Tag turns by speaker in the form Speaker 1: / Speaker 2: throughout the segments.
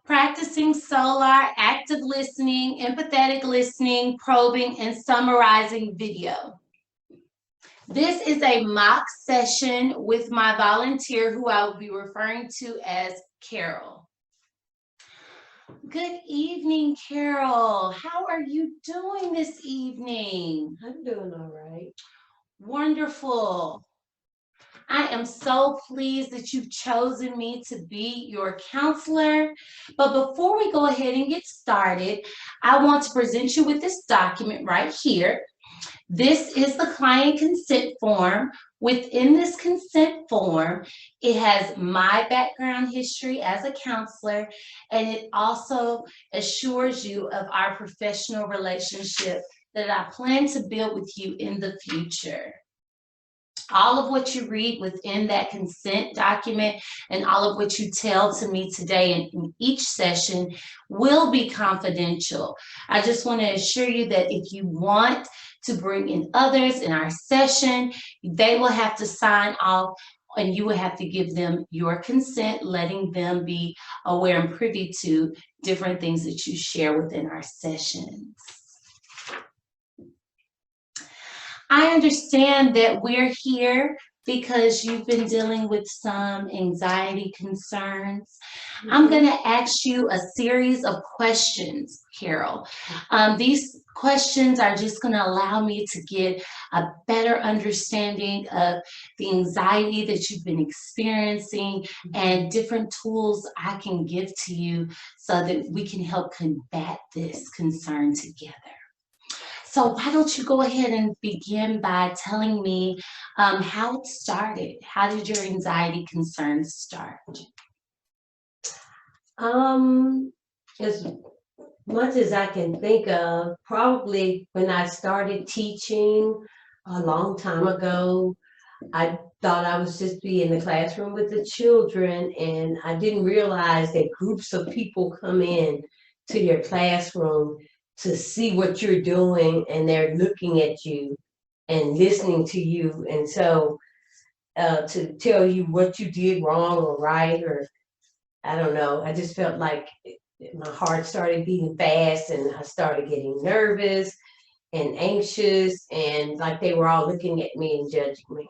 Speaker 1: Practicing solar, active listening, empathetic listening, probing, and summarizing video. This is a mock session with my volunteer who I will be referring to as Carol. Good evening, Carol. How are you doing this evening?
Speaker 2: I'm doing all right.
Speaker 1: Wonderful. I am so pleased that you've chosen me to be your counselor. But before we go ahead and get started, I want to present you with this document right here. This is the client consent form. Within this consent form, it has my background history as a counselor, and it also assures you of our professional relationship that I plan to build with you in the future. All of what you read within that consent document and all of what you tell to me today in each session will be confidential. I just want to assure you that if you want to bring in others in our session, they will have to sign off and you will have to give them your consent, letting them be aware and privy to different things that you share within our sessions. I understand that we're here because you've been dealing with some anxiety concerns. I'm going to ask you a series of questions, Carol. These questions are just going to allow me to get a better understanding of the anxiety that you've been experiencing and different tools I can give to you so that we can help combat this concern together. So why don't you go ahead and begin by telling me how it started? How did your anxiety concerns start?
Speaker 2: As much as I can think of, probably when I started teaching a long time ago, I thought I was just be in the classroom with the children, and I didn't realize that groups of people come in to your classroom to see what you're doing, and they're looking at you and listening to you, and so to tell you what you did wrong or right, or I don't know. I just felt like my heart started beating fast, and I started getting nervous and anxious, and like they were all looking at me and judging me.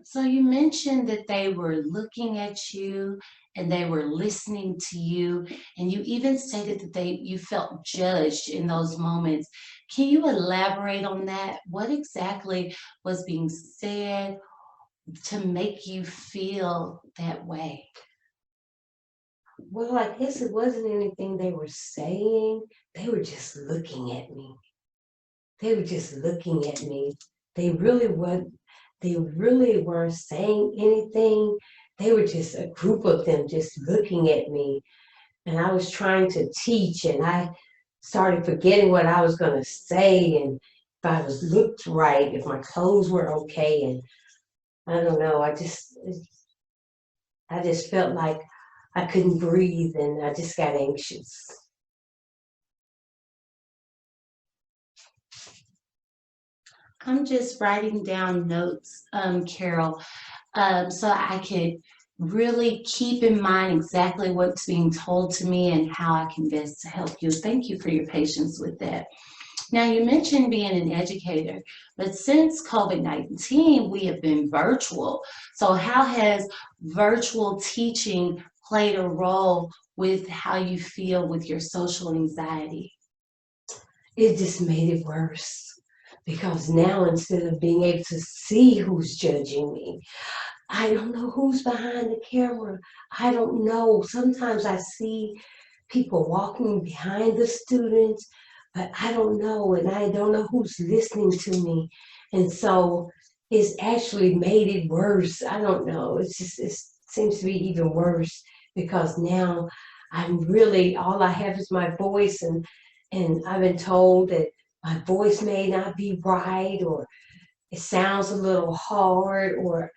Speaker 1: So you mentioned that they were looking at you and they were listening to you, and you even stated that you felt judged in those moments. Can you elaborate on that? What exactly was being said to make you feel that way?
Speaker 2: Well, I guess it wasn't anything they were saying. They were just looking at me. They were just looking at me. They really were. They really weren't saying anything. They were just a group of them just looking at me. And I was trying to teach, and I started forgetting what I was going to say, and if I was looked right, if my clothes were okay, and I don't know. I just felt like I couldn't breathe, and I just got anxious.
Speaker 1: I'm just writing down notes, Carol, so I could really keep in mind exactly what's being told to me and how I can best help you. Thank you for your patience with that. Now, you mentioned being an educator, but since COVID-19, we have been virtual. So how has virtual teaching played a role with how you feel with your social anxiety?
Speaker 2: It just made it worse because now instead of being able to see who's judging me, I don't know who's behind the camera. I don't know. Sometimes I see people walking behind the students, but I don't know, and I don't know who's listening to me. And so it's actually made it worse. I don't know. It seems to be even worse because now I'm really all I have is my voice, and I've been told that my voice may not be right, or it sounds a little hard, or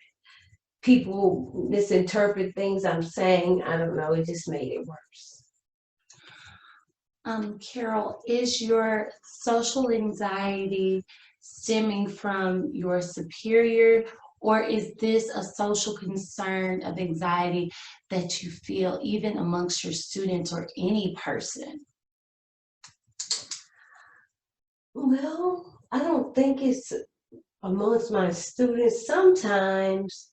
Speaker 2: people misinterpret things I'm saying. I don't know. It just made it worse.
Speaker 1: Carol, is your social anxiety stemming from your superior Or is this a social concern of anxiety that you feel even amongst your students or any person?
Speaker 2: Well, I don't think it's amongst my students. Sometimes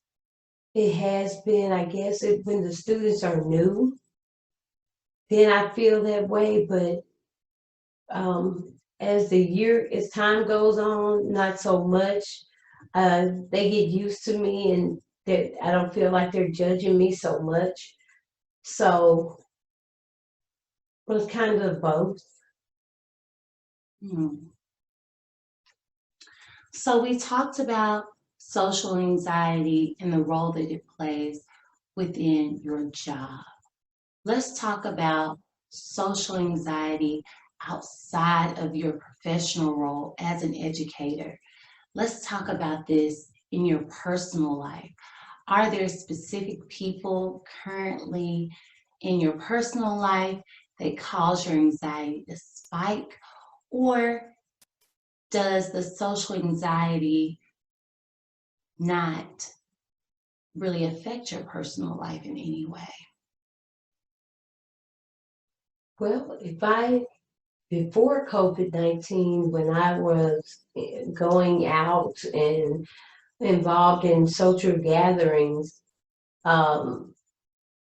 Speaker 2: it has been, I guess, when the students are new, then I feel that way. But as time goes on, not so much. They get used to me, and that I don't feel like they're judging me so much. So, well, it's kind of both.
Speaker 1: Hmm. So we talked about social anxiety and the role that it plays within your job. Let's talk about social anxiety outside of your professional role as an educator. Let's talk about this in your personal life. Are there specific people currently in your personal life that cause your anxiety to spike? Or does the social anxiety not really affect your personal life in any way?
Speaker 2: Well, before COVID-19, when I was going out and involved in social gatherings, um,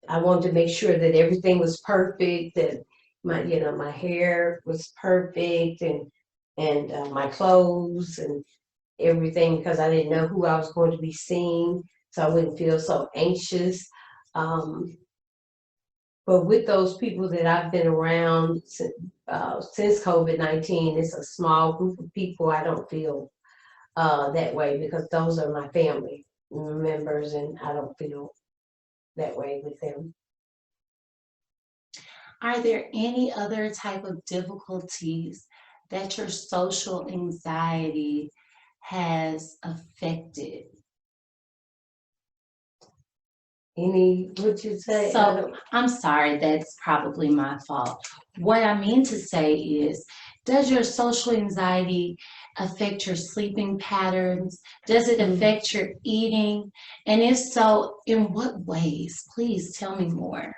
Speaker 2: I wanted to make sure that everything was perfect, that my hair was perfect, and my clothes and everything, because I didn't know who I was going to be seeing, so I wouldn't feel so anxious. Um, but with those people that I've been around since COVID-19, it's a small group of people. I don't feel that way because those are my family members, and I don't feel that way with them.
Speaker 1: Are there any other type of difficulties that your social anxiety has affected?
Speaker 2: What'd you say?
Speaker 1: So I'm sorry, that's probably my fault. What I mean to say is, does your social anxiety affect your sleeping patterns? Does it affect your eating? And if so, in what ways? Please tell me more.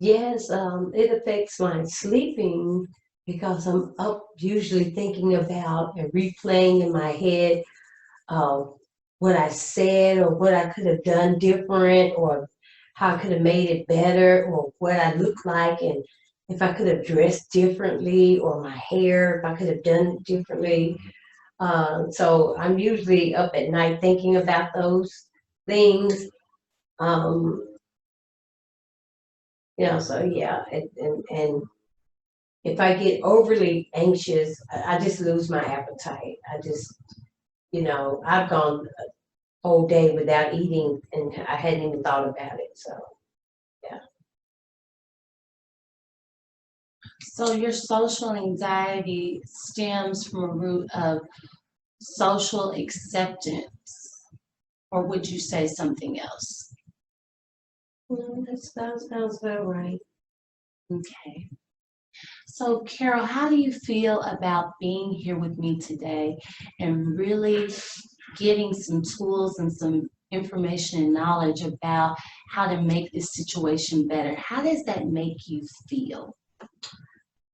Speaker 2: Yes, it affects my sleeping because I'm up usually thinking about and replaying in my head what I said or what I could have done different or how I could have made it better or what I look like and if I could have dressed differently or my hair, if I could have done it differently. So I'm usually up at night thinking about those things. Um, so yeah, and if I get overly anxious, I just lose my appetite. I've gone a whole day without eating and I hadn't even thought about it. So, yeah.
Speaker 1: So your social anxiety stems from a root of social acceptance, or would you say something else?
Speaker 2: That sounds about right.
Speaker 1: Okay. So, Carol, how do you feel about being here with me today and really getting some tools and some information and knowledge about how to make this situation better? How does that make you feel?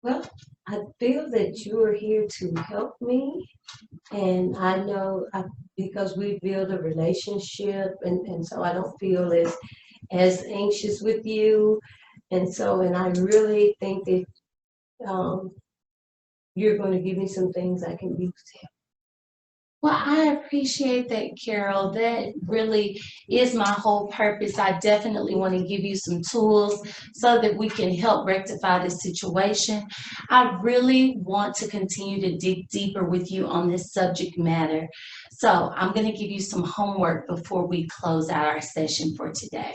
Speaker 2: Well, I feel that you are here to help me, and I know because we build a relationship, and so I don't feel as anxious with you, and I really think that you're going to give me some things I can use to help.
Speaker 1: Well, I appreciate that, Carol. That really is my whole purpose. I definitely want to give you some tools so that we can help rectify this situation. I really want to continue to dig deeper with you on this subject matter. So I'm going to give you some homework before we close out our session for today.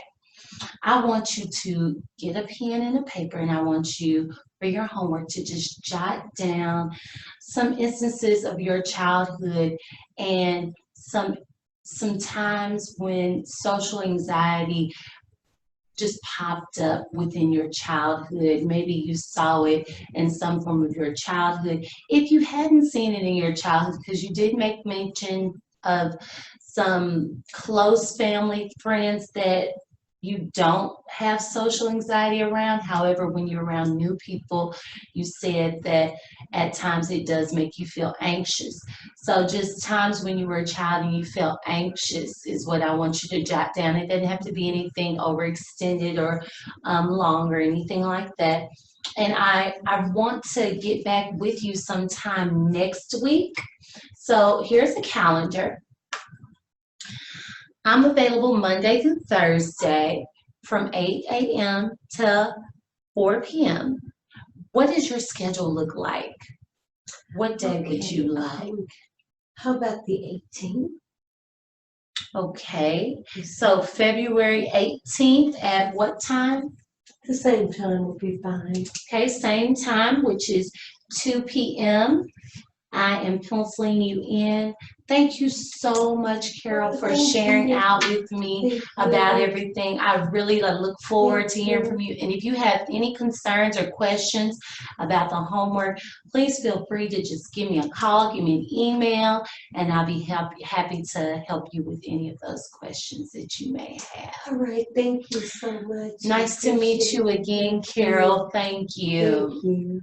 Speaker 1: I want you to get a pen and a paper, and I want you for your homework to just jot down some instances of your childhood and some times when social anxiety just popped up within your childhood. Maybe you saw it in some form of your childhood. If you hadn't seen it in your childhood, because you did make mention of some close family friends that you don't have social anxiety around. However, when you're around new people, you said that at times it does make you feel anxious. So just times when you were a child and you felt anxious is what I want you to jot down. It doesn't have to be anything overextended or long or anything like that. And I want to get back with you sometime next week. So here's the calendar. I'm available Monday through Thursday from 8 a.m. to 4 p.m. What does your schedule look like? What day would you like?
Speaker 2: How about the 18th?
Speaker 1: Okay, so February 18th at what time?
Speaker 2: The same time will be fine.
Speaker 1: Okay, same time, which is 2 p.m. I am penciling you in. Thank you so much, Carol, for sharing out with me about everything. I really look forward to hearing from you. And if you have any concerns or questions about the homework, please feel free to just give me a call, give me an email, and I'll be happy to help you with any of those questions that you may have.
Speaker 2: All right, thank you so much.
Speaker 1: Nice to meet you again, Carol. Thank you.
Speaker 2: Thank you.